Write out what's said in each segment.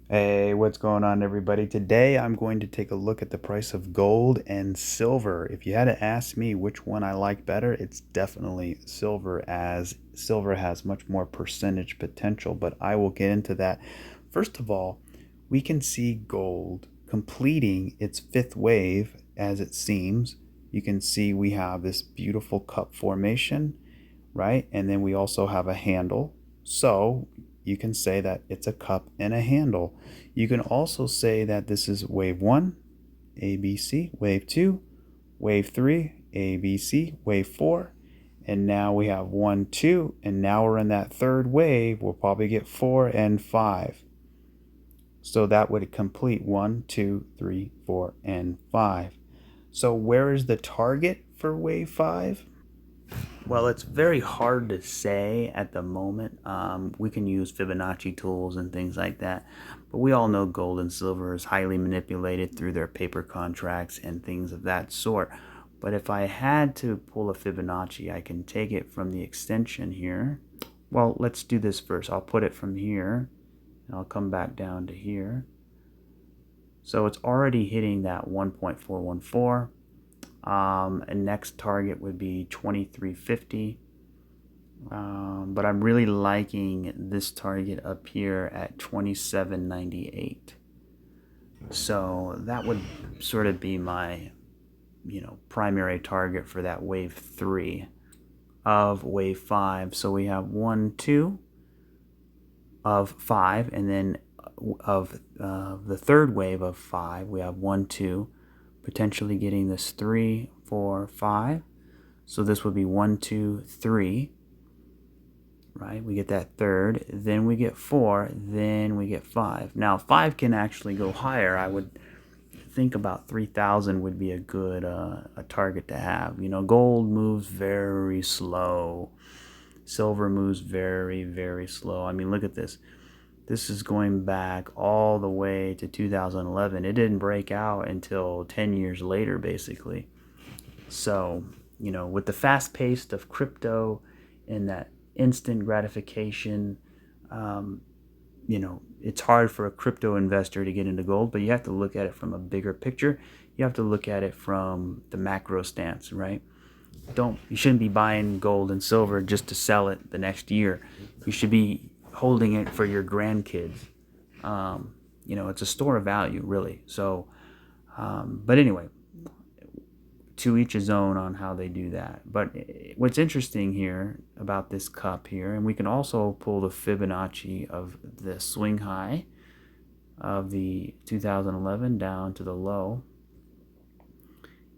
Hey, what's going on, everybody? Today I'm going to take a look at the price of gold and silver. If you had to ask me which one I like better, it's definitely silver, as silver has much more percentage potential, but I will get into that. First of all, we can see gold completing its fifth wave as it seems. You can see we have this beautiful cup formation, right? And then we also have a handle. So you can say that it's a cup and a handle. You can also say that this is wave one, ABC, wave two, wave three, ABC, wave four, and now we have one, two, and now we're in that third wave. We'll probably get four and five. So that would complete one, two, three, four, and five. So where is the target for wave five? Well, it's very hard to say at the moment. We can use Fibonacci tools and things like that, but we all know gold and silver is highly manipulated through their paper contracts and things of that sort. But if I had to pull a Fibonacci, I can take it from the extension here. Well, let's do this first. I'll put it from here, and I'll come back down to here. So it's already hitting that 1.414. And next target would be 2350. But I'm really liking this target up here at 2798. So that would sort of be my, primary target for that wave 3 of wave 5. So we have 1, 2 of 5, and then of the third wave of 5, we have 1, 2, potentially getting this 3, 4, 5. So this would be 1, 2, 3. Right? We get that third, then we get 4, then we get 5. Now 5 can actually go higher. I would think about 3,000 would be a good a target to have. Gold moves very slow. Silver moves very, very slow. I mean, look at this. This is going back all the way to 2011. It didn't break out until 10 years later, basically. So, with the fast pace of crypto and that instant gratification, it's hard for a crypto investor to get into gold, but you have to look at it from a bigger picture. You have to look at it from the macro stance, right? You shouldn't be buying gold and silver just to sell it the next year. You should be holding it for your grandkids. It's a store of value, really. So, but anyway, to each his own on how they do that. But what's interesting here about this cup here, and we can also pull the Fibonacci of the swing high of the 2011 down to the low.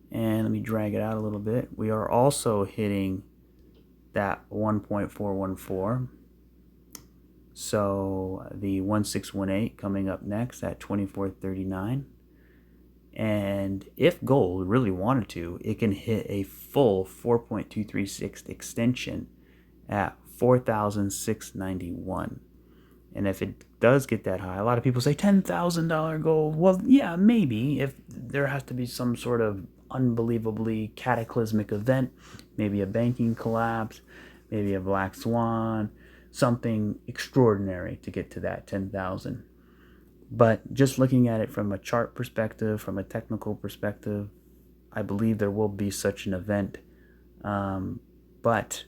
And let me drag it out a little bit. We are also hitting that 1.414. So the 1618 coming up next at 2439. And if gold really wanted to, it can hit a full 4.236 extension at 4,691. And if it does get that high, a lot of people say $10,000 gold. Well, yeah, maybe if there has to be some sort of unbelievably cataclysmic event, maybe a banking collapse, maybe a black swan, something extraordinary to get to that 10,000. But just looking at it from a chart perspective, from a technical perspective, I believe there will be such an event. But,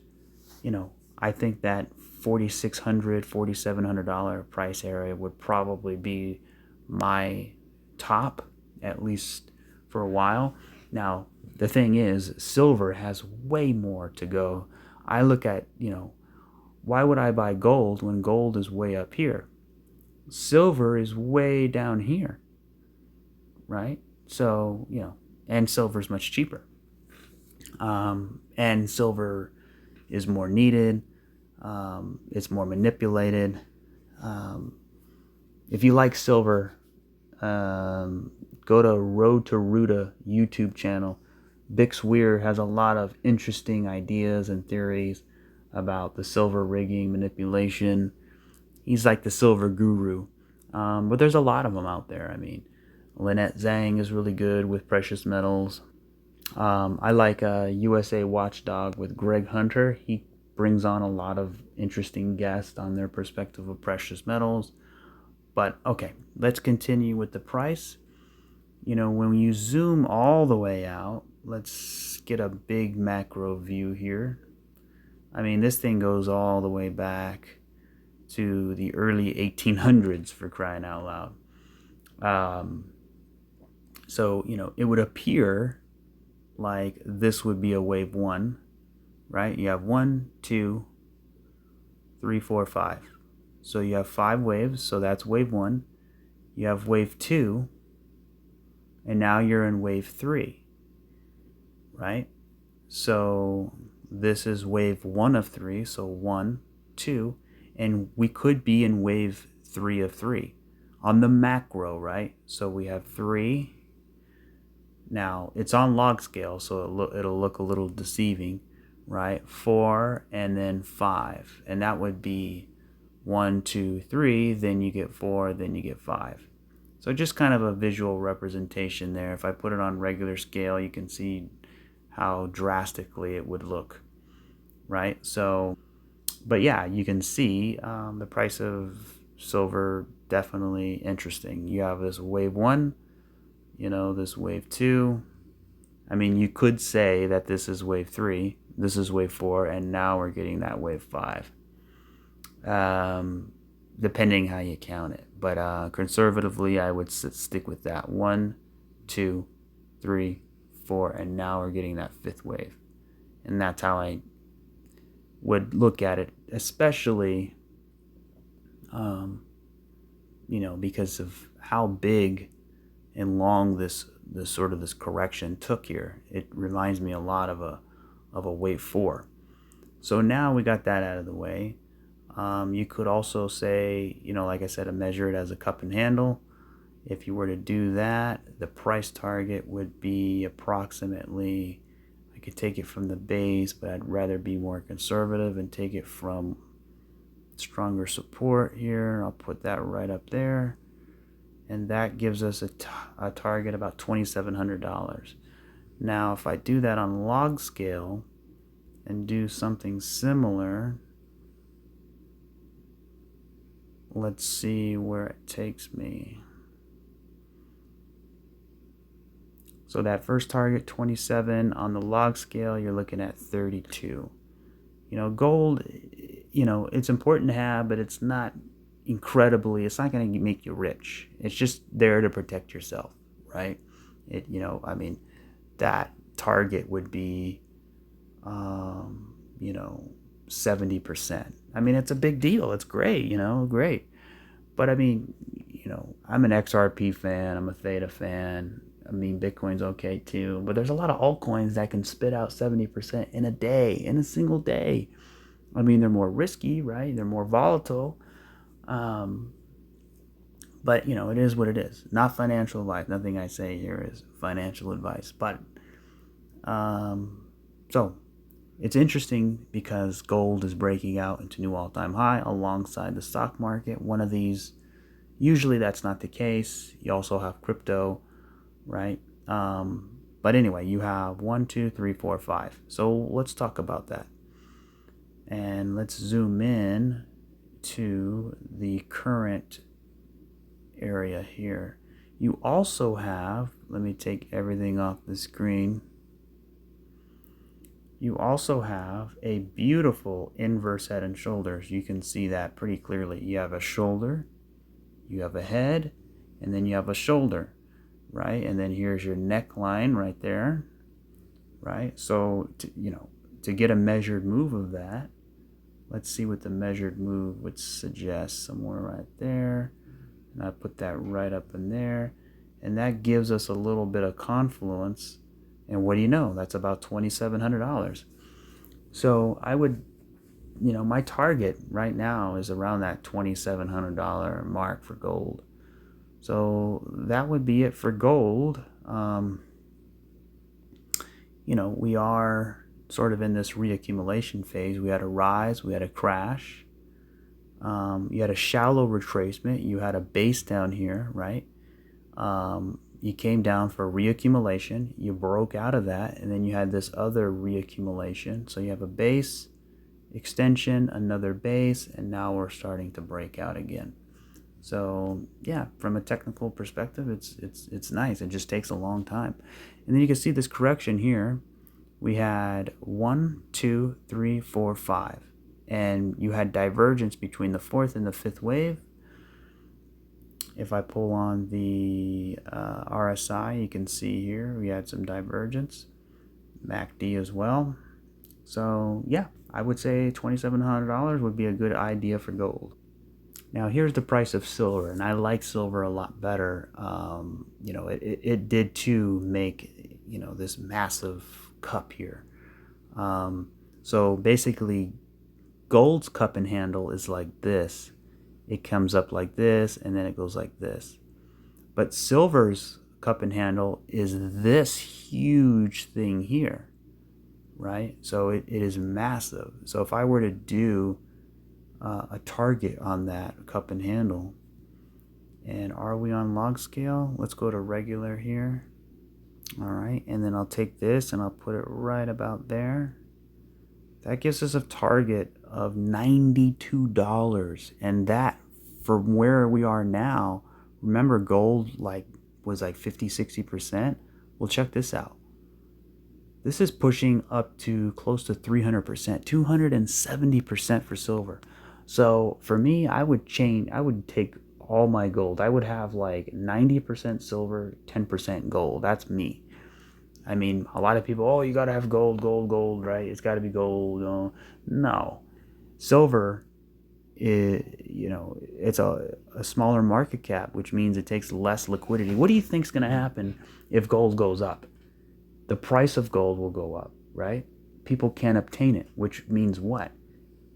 I think that $4,600, $4,700 price area would probably be my top, at least for a while. Now, the thing is, silver has way more to go. I look at, why would I buy gold when gold is way up here? Silver is way down here, right? So, and silver is much cheaper. And silver is more needed. It's more manipulated. If you like silver, go to Road to Ruta YouTube channel. Bix Weir has a lot of interesting ideas and theories about the silver rigging, manipulation. He's like the silver guru. But there's a lot of them out there. I mean, Lynette Zhang is really good with precious metals. I like USA Watchdog with Greg Hunter. He brings on a lot of interesting guests on their perspective of precious metals. But okay, let's continue with the price. When you zoom all the way out, let's get a big macro view here. I mean, this thing goes all the way back to the early 1800s, for crying out loud. So, it would appear like this would be a wave one, right? You have 1, 2, 3, 4, 5. So you have 5 waves, so that's wave one. You have wave two, and now you're in wave three, right? So this is wave one of three, so 1, 2, and we could be in wave 3 of 3 on the macro, right? So we have 3. Now it's on log scale, so it'll look a little deceiving, right? 4 and then 5, and that would be 1, 2, 3, then you get 4, then you get 5. So just kind of a visual representation there. If I put it on regular scale, you can see how drastically it would look, right? So, but yeah, you can see the price of silver definitely interesting. You have this wave one, this wave two. I mean, you could say that this is wave three, this is wave four, and now we're getting that wave five. Depending how you count it. But conservatively, I would stick with that. 1, 2, 3, 4, and now we're getting that fifth wave. And that's how I would look at it, especially, because of how big and long this correction took here. It reminds me a lot of a wave 4. So now we got that out of the way. You could also say, like I said, measure it as a cup and handle. If you were to do that, the price target would be approximately, I could take it from the base, but I'd rather be more conservative and take it from stronger support here. I'll put that right up there. And that gives us a target about $2,700. Now, if I do that on log scale and do something similar, let's see where it takes me. So that first target, 27, on the log scale, you're looking at 32. Gold, it's important to have, but it's not it's not going to make you rich. It's just there to protect yourself, right? That target would be, 70%. It's a big deal. It's great, great. But I'm an XRP fan. I'm a THETA fan. Bitcoin's okay too. But there's a lot of altcoins that can spit out 70% in a single day. They're more risky, right? They're more volatile. But it is what it is. Not financial advice. Nothing I say here is financial advice. But so it's interesting because gold is breaking out into new all-time high alongside the stock market. One of these, usually that's not the case. You also have crypto, right? But anyway, you have 1, 2, 3, 4, 5. So let's talk about that. And let's zoom in to the current area here. You also have, let me take everything off the screen. You also have a beautiful inverse head and shoulders. You can see that pretty clearly. You have a shoulder, you have a head, and then you have a shoulder, right? And then here's your neckline right there, right? So, to get a measured move of that, let's see what the measured move would suggest. Somewhere right there. And I put that right up in there. And that gives us a little bit of confluence. And what do you know? That's about $2,700. So I would, my target right now is around that $2,700 mark for gold. So that would be it for gold. We are sort of in this reaccumulation phase. We had a rise, we had a crash, you had a shallow retracement, you had a base down here, right? You came down for reaccumulation, you broke out of that, and then you had this other reaccumulation. So you have a base, extension, another base, and now we're starting to break out again. So yeah, from a technical perspective, it's nice. It just takes a long time. And then you can see this correction here. We had 1, 2, 3, 4, 5. And you had divergence between the fourth and the fifth wave. If I pull on the RSI, you can see here we had some divergence. MACD as well. So yeah, I would say $2,700 would be a good idea for gold. Now here's the price of silver, and I like silver a lot better. It did too make, this massive cup here. So basically, gold's cup and handle is like this. It comes up like this, and then it goes like this. But silver's cup and handle is this huge thing here, right? So it is massive. So if I were to do a target on that cup and handle, and are we on log scale? Let's go to regular here. All right, and then I'll take this and I'll put it right about there. That gives us a target of $92, and that from where we are now, remember gold was like 50-60%. Well, check this out. This is pushing up to close to 300%, 270% for silver. So for me, I would take all my gold. I would have like 90% silver, 10% gold. That's me. I mean, a lot of people, oh, you got to have gold, gold, gold, right? It's got to be gold. No. Silver, it's a smaller market cap, which means it takes less liquidity. What do you think is going to happen if gold goes up? The price of gold will go up, right? People can't obtain it, which means what?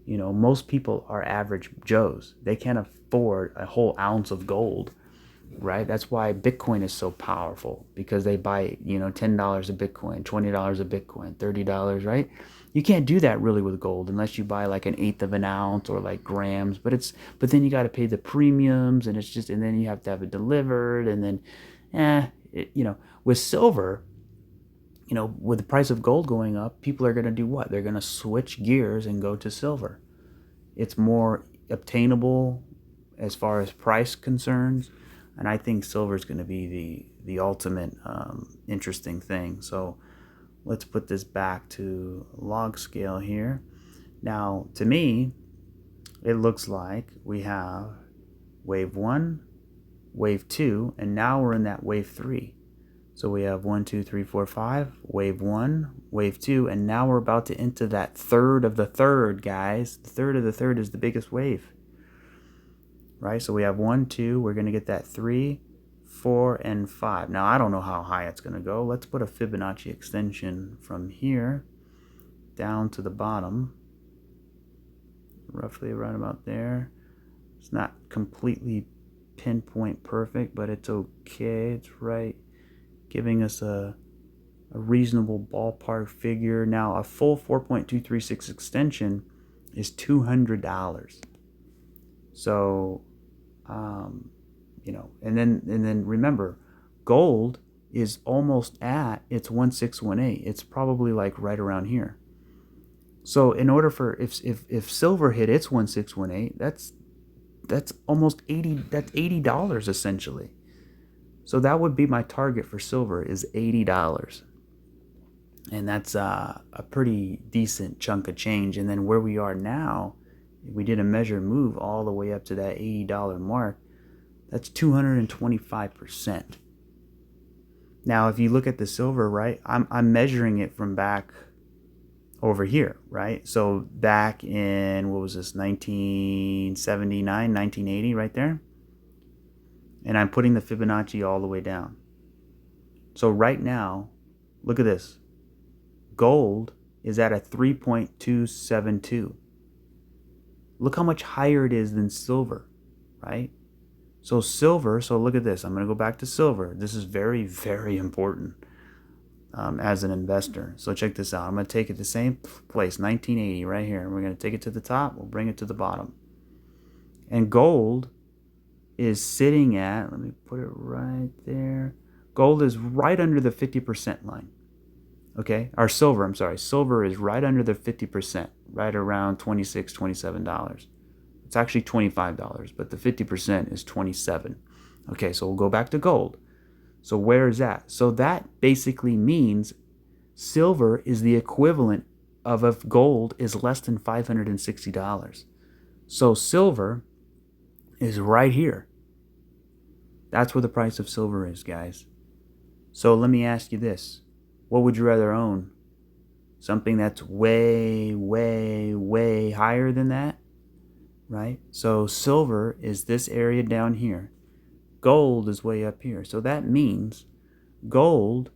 Most people are average Joes. They can't afford a whole ounce of gold, right? That's why Bitcoin is so powerful, because they buy, $10 a Bitcoin, $20 a Bitcoin, $30, right? You can't do that really with gold unless you buy like 1/8 of an ounce or like grams, but then you got to pay the premiums, and and then you have to have it delivered, and then, with silver, with the price of gold going up, people are going to do what? They're going to switch gears and go to silver. It's more obtainable as far as price concerns, and I think silver is going to be the ultimate interesting thing. So let's put this back to log scale here. Now, to me, it looks like we have wave 1, wave 2, and now we're in that wave 3. So we have 1, 2, 3, 4, 5, wave 1, wave 2, and now we're about to enter that third of the third, guys. The third of the third is the biggest wave, right? So we have 1, 2, we're going to get that 3, 4, and 5. Now, I don't know how high it's going to go. Let's put a Fibonacci extension from here down to the bottom, roughly right about there. It's not completely pinpoint perfect, but it's okay. It's right, giving us a reasonable ballpark figure. Now, a full 4.236 extension is $200. So, and then remember, gold is almost at its 1618. It's probably like right around here. So, in order for if silver hit its 1618, that's almost $80 essentially. So that would be my target for silver, is $80. And that's a pretty decent chunk of change. And then where we are now, we did a measured move all the way up to that $80 mark. That's 225%. Now, if you look at the silver, right, I'm measuring it from back over here, right? So back in, what was this, 1979, 1980, right there? And I'm putting the Fibonacci all the way down. So right now, look at this. Gold is at a 3.272. Look how much higher it is than silver, right? So silver, so look at this. I'm going to go back to silver. This is very, very important as an investor. So check this out. I'm going to take it the same place, 1980, right here. We're going to take it to the top. We'll bring it to the bottom. And gold is sitting at, let me put it right there. Gold is right under the 50% line. Okay, or silver, I'm sorry. Silver is right under the 50%, right around $26, $27. It's actually $25, but the 50% is 27. Okay, so we'll go back to gold. So where is that? So that basically means silver is the equivalent of if gold is less than $560. So silver is right here. That's where the price of silver is, guys. So let me ask you this. What would you rather own? Something that's way, way, way higher than that, right? So silver is this area down here. Gold is way up here. So that means gold,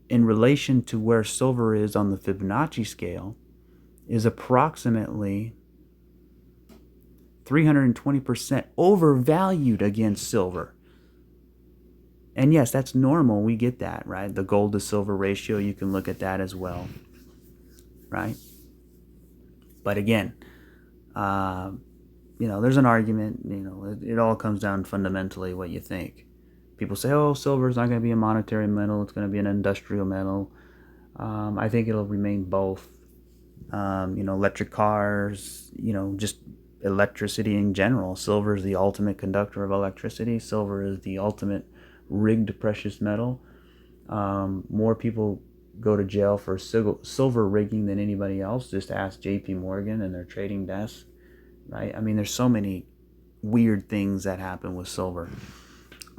in relation to where silver is on the Fibonacci scale, is approximately 320% overvalued against silver. And yes, that's normal. We get that, right? The gold to silver ratio, you can look at that as well, right? But again, there's an argument. It all comes down fundamentally what you think. People say, oh, silver is not going to be a monetary metal. It's going to be an industrial metal. I think it'll remain both. Electric cars, just electricity in general. Silver is the ultimate conductor of electricity. Silver is the ultimate rigged precious metal. More people go to jail for silver rigging than anybody else. Just ask JP Morgan and their trading desk, right? I mean, there's so many weird things that happen with silver.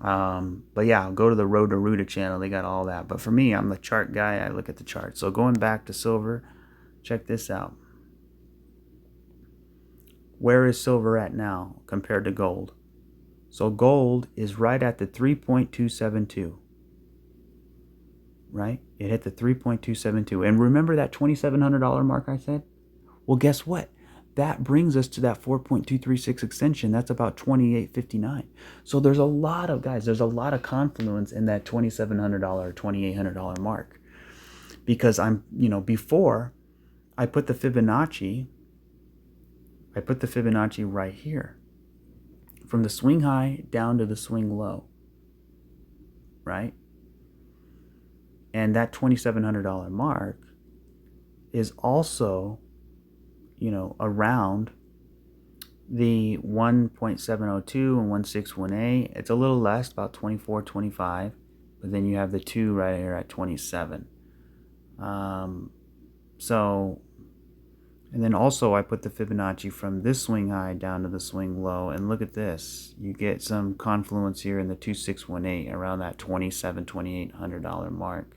But yeah, go to the Road to Ruta channel. They got all that. But for me, I'm the chart guy. I look at the chart. So going back to silver, check this out. Where is silver at now compared to gold? So gold is right at the 3.272. Right? It hit the 3.272. And remember that $2,700 mark I said? Well, guess what? That brings us to that 4.236 extension. That's about 28.59. So there's a lot of confluence in that $2,700 or $2,800 mark. Because before I put the Fibonacci right here. From the swing high down to the swing low. Right? And that $2,700 mark is also, around the 1.702 and 161A. It's a little less, about 24, 25. But then you have the 2 right here at 27. And then also I put the Fibonacci from this swing high down to the swing low. And look at this. You get some confluence here in the 2618 around that $2,700, $2,800 mark.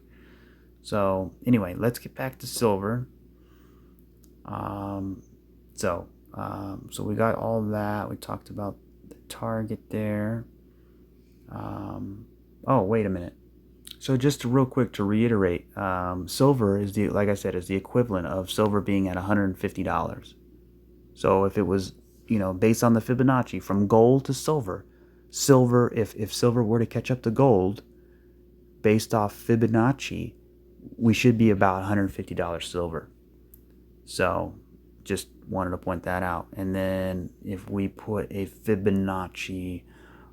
So anyway, let's get back to silver. So we got all that. We talked about the target there. Oh, wait a minute. So just real quick to reiterate, silver is like I said, is the equivalent of silver being at $150. So if it was, based on the Fibonacci from gold to silver, if silver were to catch up to gold, based off Fibonacci, we should be about $150 silver. So just wanted to point that out. And then if we put a Fibonacci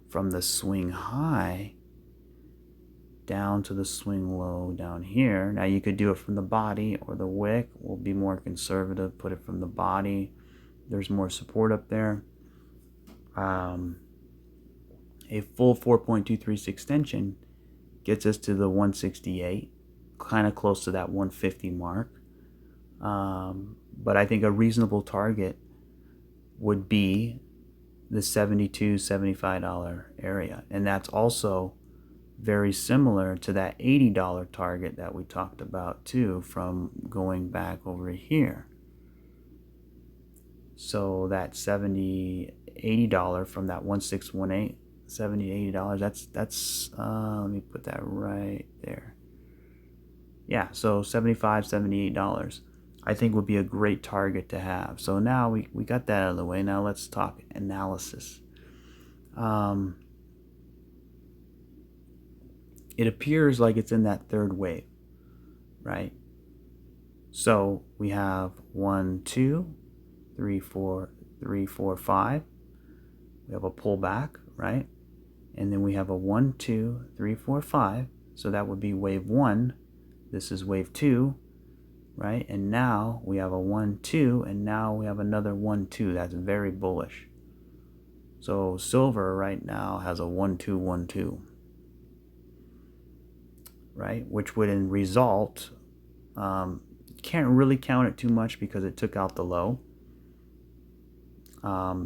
from the swing high down to the swing low down here. Now you could do it from the body or the wick. We'll be more conservative, put it from the body. There's more support up there. A full 4.236 extension gets us to the 168, kind of close to that 150 mark. But I think a reasonable target would be the $72, $75 area. And that's also very similar to that $80 target that we talked about too, from going back over here. So that $70, $80 from that 1618, $70, $80, that's let me put that right there. Yeah, so $75, $78 I think would be a great target to have. So now we got that out of the way. Now let's talk analysis. It appears like it's in that third wave, right? So we have 1, 2, 3, 4, 3, 4, 5. We have a pullback, right? And then we have a 1, 2, 3, 4, 5. So that would be wave 1. This is wave 2. right? And now we have a 1, 2, and now we have another 1, 2. That's very bullish. So silver right now has a 1, 2, 1, 2, right? Which would in result, can't really count it too much because it took out the low.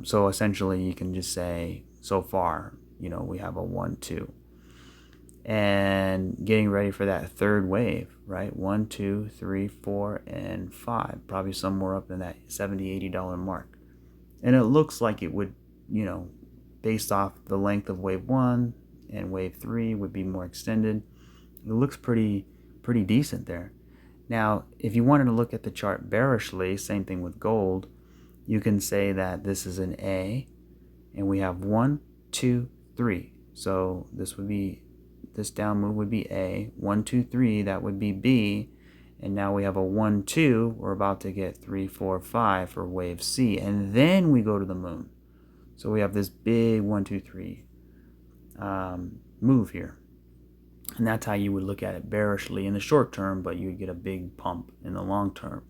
So essentially you can just say so far, we have a 1, 2. And getting ready for that third wave, right? 1, 2, 3, 4, and 5, probably somewhere up in that $70-$80 mark. And it looks like it would, based off the length of wave 1 and wave 3 would be more extended. It looks pretty decent there. Now, if you wanted to look at the chart bearishly, same thing with gold, you can say that this is an A, and we have 1, 2, 3. So this down move would be A, 1, 2, 3, that would be B, and now we have a 1, 2, we're about to get 3, 4, 5 for wave C, and then we go to the moon. So we have this big 1, 2, 3 move here. And that's how you would look at it bearishly in the short term, but you would get a big pump in the long term.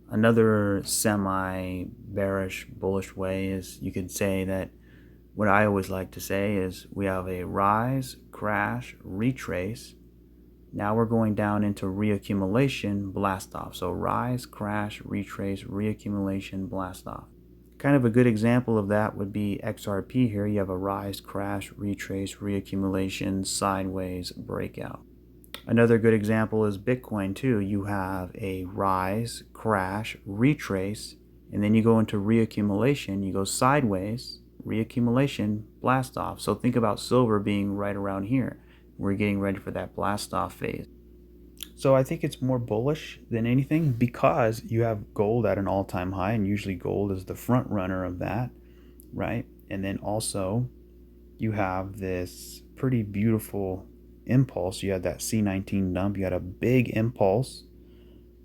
Another semi-bearish, bullish way is you could say that what I always like to say is we have a rise, crash, retrace. Now we're going down into reaccumulation, blast off. So rise, crash, retrace, reaccumulation, blast off. Kind of a good example of that would be XRP here. You have a rise, crash, retrace, reaccumulation, sideways, breakout. Another good example is Bitcoin too. You have a rise, crash, retrace, and then you go into reaccumulation. You go sideways, reaccumulation, blast off. So think about silver being right around here. We're getting ready for that blast off phase. So I think it's more bullish than anything because you have gold at an all-time high, and usually gold is the front runner of that, right? And then also you have this pretty beautiful impulse. You had that C19 dump, you had a big impulse,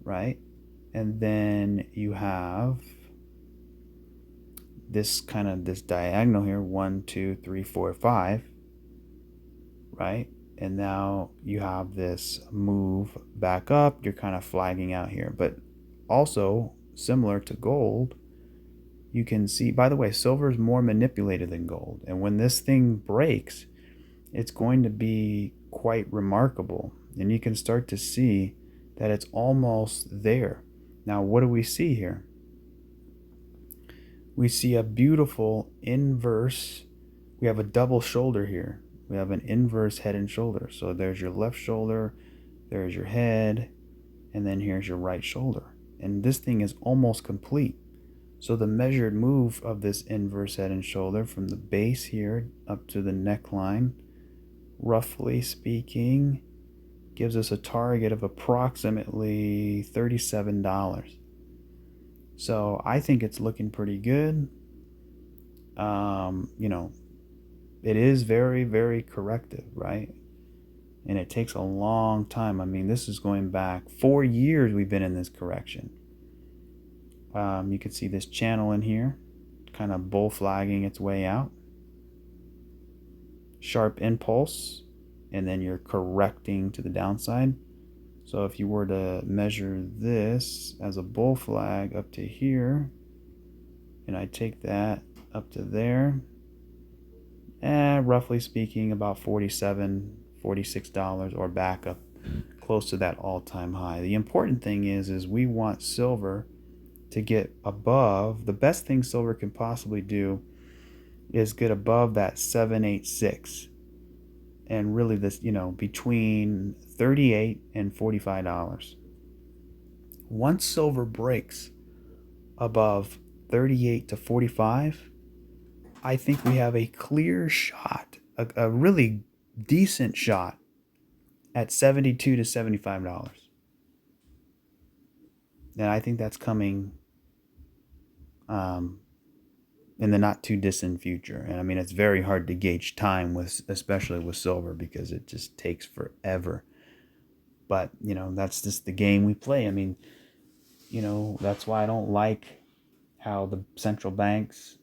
right? And then you have this diagonal here, 1, 2, 3, 4, 5, right? And now you have this move back up. You're kind of flagging out here, but also similar to gold, you can see, by the way, silver is more manipulated than gold, and when this thing breaks, it's going to be quite remarkable, and you can start to see that it's almost there. Now, what do we see here? We see a beautiful inverse. We have a double shoulder here. We have an inverse head and shoulder. So there's your left shoulder, there's your head, and then here's your right shoulder. And this thing is almost complete. So the measured move of this inverse head and shoulder from the base here up to the neckline, roughly speaking, gives us a target of approximately $37. So I think it's looking pretty good. It is very, very corrective, right? And it takes a long time. I mean, this is going back 4 years we've been in this correction. You can see this channel in here, kind of bull flagging its way out. Sharp impulse, and then you're correcting to the downside. So if you were to measure this as a bull flag up to here, and I take that up to there, roughly speaking about $47, $46, or back up close to that all-time high. The important thing is we want silver to get above. The best thing silver can possibly do is get above that 786, and really this, between $38 and $45. Once silver breaks above 38 to 45, I think we have a clear shot, a really decent shot at $72 to $75. And I think that's coming in the not too distant future. And I mean, it's very hard to gauge time especially with silver, because it just takes forever. But, that's just the game we play. I mean, that's why I don't like how the central banks,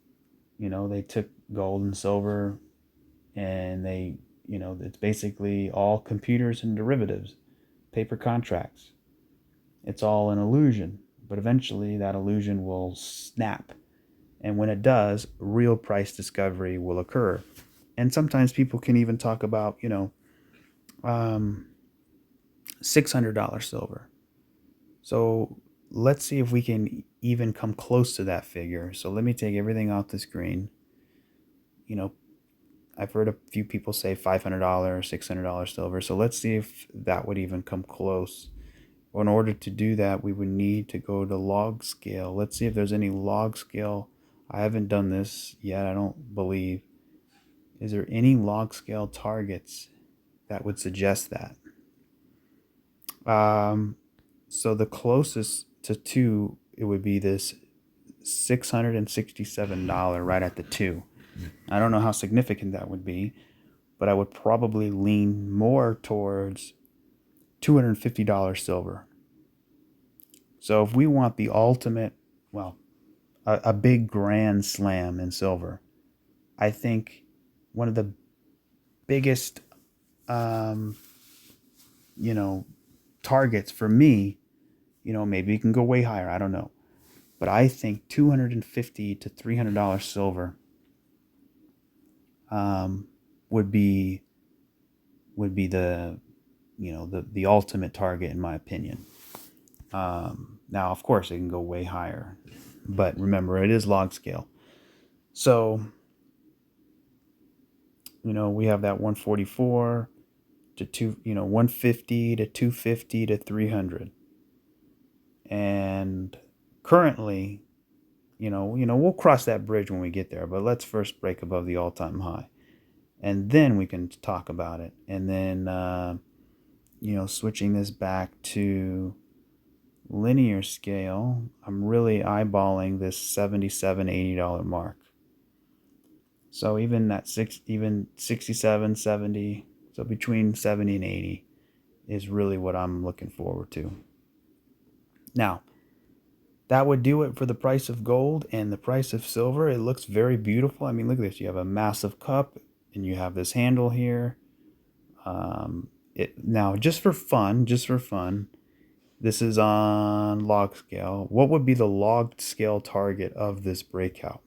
they took gold and silver, and they, it's basically all computers and derivatives, paper contracts. It's all an illusion, but eventually that illusion will snap. And when it does, real price discovery will occur. And sometimes people can even talk about, um, $600 silver. So let's see if we can even come close to that figure. So let me take everything off the screen. You know, I've heard a few people say $500, $600 silver. So let's see if that would even come close. Well, in order to do that, we would need to go to log scale. Let's see if there's any log scale. I haven't done this yet, I don't believe. Is there any log scale targets that would suggest that? Um, so the closest to 2, it would be this $667 right at the 2. I don't know how significant that would be, but I would probably lean more towards $250 silver. So if we want the ultimate, well, a big grand slam in silver, I think one of the biggest, um, you know, targets for me, maybe you can go way higher, I don't know. But I think $250 to $300 silver um, would be the the ultimate target in my opinion. Now, of course, it can go way higher, but remember, it is log scale. So, we have that 144 to 150 to 250 to 300. And currently, we'll cross that bridge when we get there, but let's first break above the all-time high. And then we can talk about it. And then, switching this back to linear scale, I'm really eyeballing this $77, $80 mark. So even that even 67, 70, so between 70 and 80 is really what I'm looking forward to. Now, that would do it for the price of gold and the price of silver. It looks very beautiful. I mean, look at this. You have a massive cup and you have this handle here. Now, just for fun, this is on log scale. What would be the log scale target of this breakout?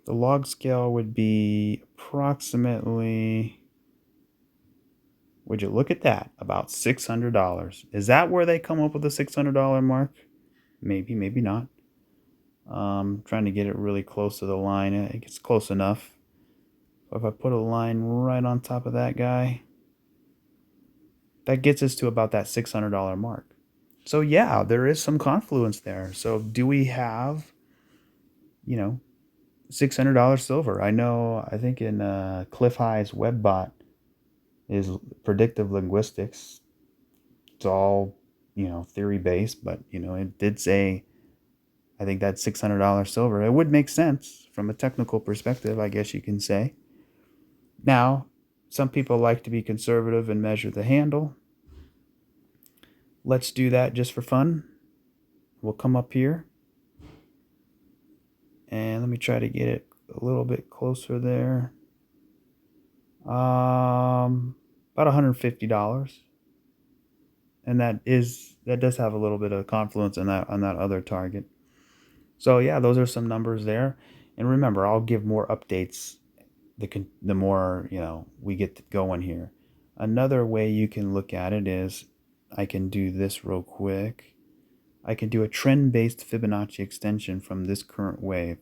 The log scale would be approximately, would you look at that, about $600. Is that where they come up with the $600 mark? Maybe, maybe not. Trying to get it really close to the line. It gets close enough. So if I put a line right on top of that guy, that gets us to about that $600 mark. So yeah, there is some confluence there. So do we have, $600 silver? I think in Cliff High's WebBot is predictive linguistics. It's all, theory based, but, it did say, I think that's $600 silver. It would make sense from a technical perspective, I guess you can say. Now, some people like to be conservative and measure the handle. Let's do that just for fun. We'll come up here. And let me try to get it a little bit closer there. About $150. And that does have a little bit of confluence on that other target. So yeah, those are some numbers there. And remember, I'll give more updates the more, we get going here. Another way you can look at it is, I can do this real quick. I can do a trend-based Fibonacci extension from this current wave.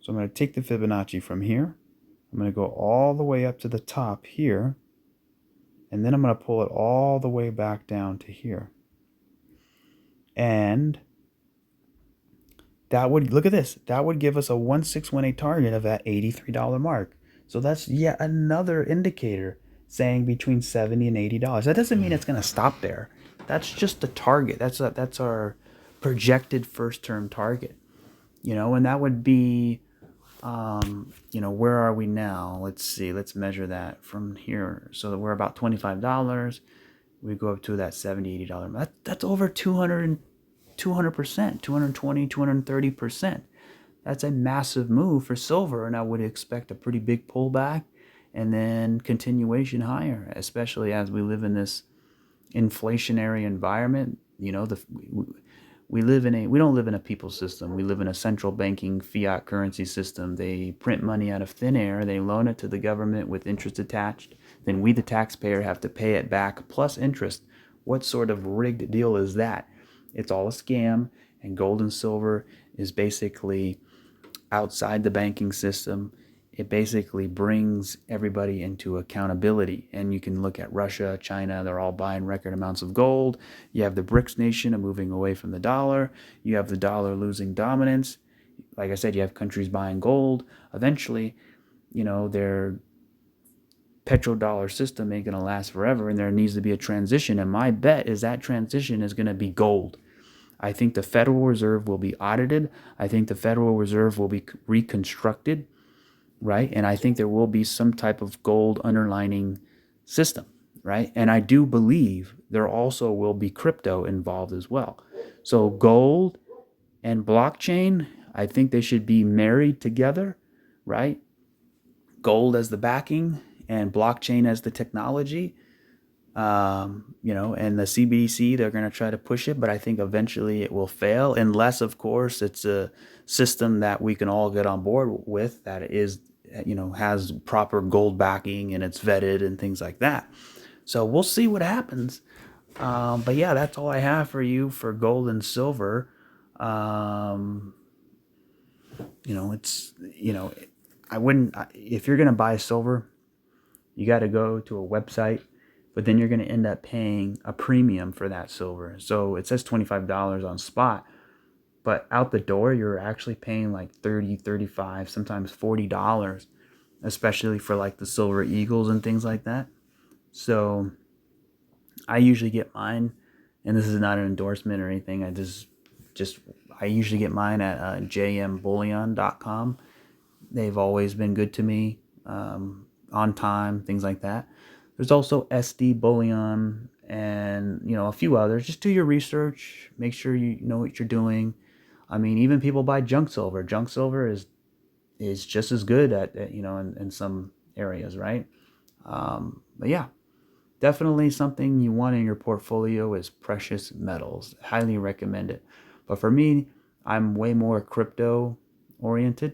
So I'm going to take the Fibonacci from here. I'm going to go all the way up to the top here. And then I'm going to pull it all the way back down to here. And that would, look at this, that would give us a 1618 target of that $83 mark. So that's yet another indicator saying between $70 and $80. That doesn't mean it's going to stop there. That's just the target. That's our projected first term target. And that would be, where are we now? Let's see. Let's measure that from here. So we're about $25. We go up to that $70, $80. That's over 200%, 220, 230%. That's a massive move for silver, and I would expect a pretty big pullback and then continuation higher, especially as we live in this inflationary environment. You know, we don't live in a people system. We live in a central banking fiat currency system. They print money out of thin air. They loan it to the government with interest attached. Then we, the taxpayer, have to pay it back plus interest. What sort of rigged deal is that? It's all a scam, and gold and silver is basically outside the banking system. It basically brings everybody into accountability. And you can look at Russia, China, they're all buying record amounts of gold. You have the BRICS nation moving away from the dollar. You have the dollar losing dominance. Like I said, you have countries buying gold. Eventually, their petrodollar system ain't going to last forever, and there needs to be a transition. And my bet is that transition is going to be gold. I think the Federal Reserve will be audited. I think the Federal Reserve will be reconstructed, right? And I think there will be some type of gold underlining system, right? And I do believe there also will be crypto involved as well. So gold and blockchain, I think they should be married together, right? Gold as the backing and blockchain as the technology. And the CBDC, they're going to try to push it, but I think eventually it will fail, unless, of course, it's a system that we can all get on board with, that is, has proper gold backing and it's vetted and things like that. So we'll see what happens. But yeah, that's all I have for you for gold and silver. Um, I wouldn't, if you're going to buy silver, you got to go to a website, but then you're going to end up paying a premium for that silver. So it says $25 on spot, but out the door, you're actually paying like $30, $35, sometimes $40, especially for like the silver eagles and things like that. So I usually get mine, and this is not an endorsement or anything. I usually get mine at jmbullion.com. They've always been good to me, on time, things like that. There's also SD Bullion and, a few others. Just do your research. Make sure you know what you're doing. I mean, even people buy junk silver. Junk silver is just as good in some areas, right? But yeah, definitely something you want in your portfolio is precious metals. Highly recommend it. But for me, I'm way more crypto oriented.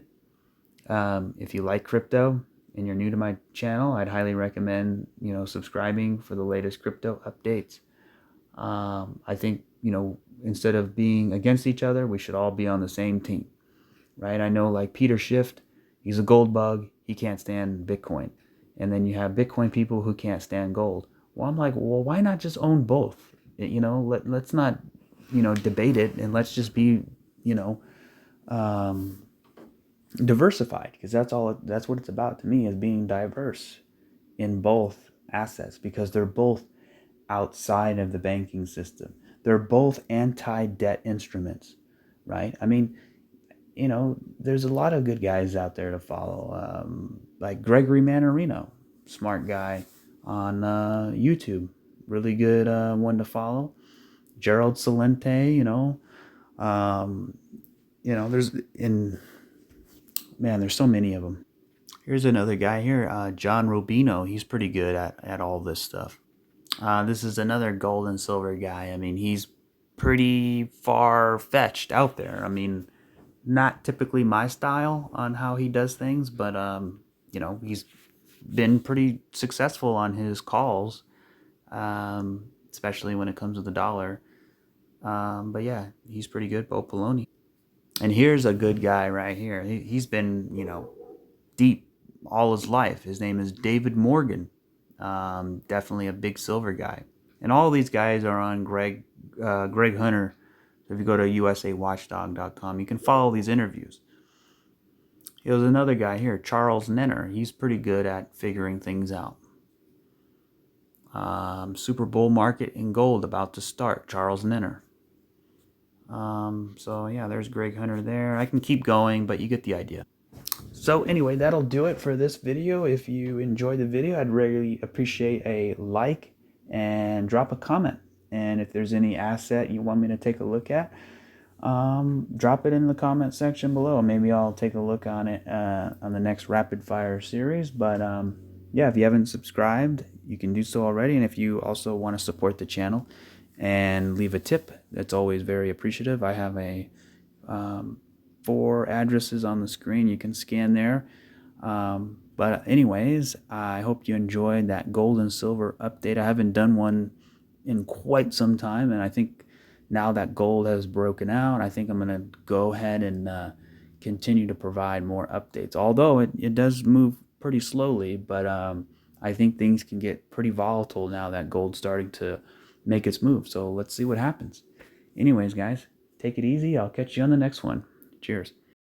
If you like crypto and you're new to my channel, I'd highly recommend, subscribing for the latest crypto updates. I think, instead of being against each other, we should all be on the same team, right? I know, like Peter Schiff, he's a gold bug. He can't stand Bitcoin. And then you have Bitcoin people who can't stand gold. Well, I'm like, well, why not just own both? Let's not, debate it, and let's just be, diversified, because that's what it's about to me, is being diverse in both assets, because they're both outside of the banking system. They're both anti-debt instruments, right? I mean, there's a lot of good guys out there to follow, like Gregory Mannarino, smart guy on YouTube, really good one to follow. Gerald Celente, there's so many of them. Here's another guy here, John Rubino. He's pretty good at all this stuff. This is another gold and silver guy. I mean, he's pretty far-fetched out there. I mean, not typically my style on how he does things, but, he's been pretty successful on his calls, especially when it comes to the dollar. But yeah, he's pretty good, Bo Poloni. And here's a good guy right here. He's been, deep all his life. His name is David Morgan. Definitely a big silver guy. And all these guys are on Greg Hunter. So if you go to usawatchdog.com, you can follow these interviews. There's another guy here, Charles Nenner. He's pretty good at figuring things out. Super bull market in gold about to start, Charles Nenner. So yeah, there's Greg Hunter there. I can keep going, but you get the idea. So anyway, that'll do it for this video. If you enjoyed the video, I'd really appreciate a like and drop a comment. And if there's any asset you want me to take a look at, drop it in the comment section below. Maybe I'll take a look on it on the next rapid fire series. But yeah, if you haven't subscribed, you can do so already. And if you also want to support the channel and leave a tip, that's always very appreciative. I have a 4 addresses on the screen. You can scan there. But anyways, I hope you enjoyed that gold and silver update. I haven't done one in quite some time, and I think now that gold has broken out, I think I'm going to go ahead and continue to provide more updates. Although it does move pretty slowly, but I think things can get pretty volatile now that gold's starting to make its move. So let's see what happens. Anyways, guys, take it easy. I'll catch you on the next one. Cheers.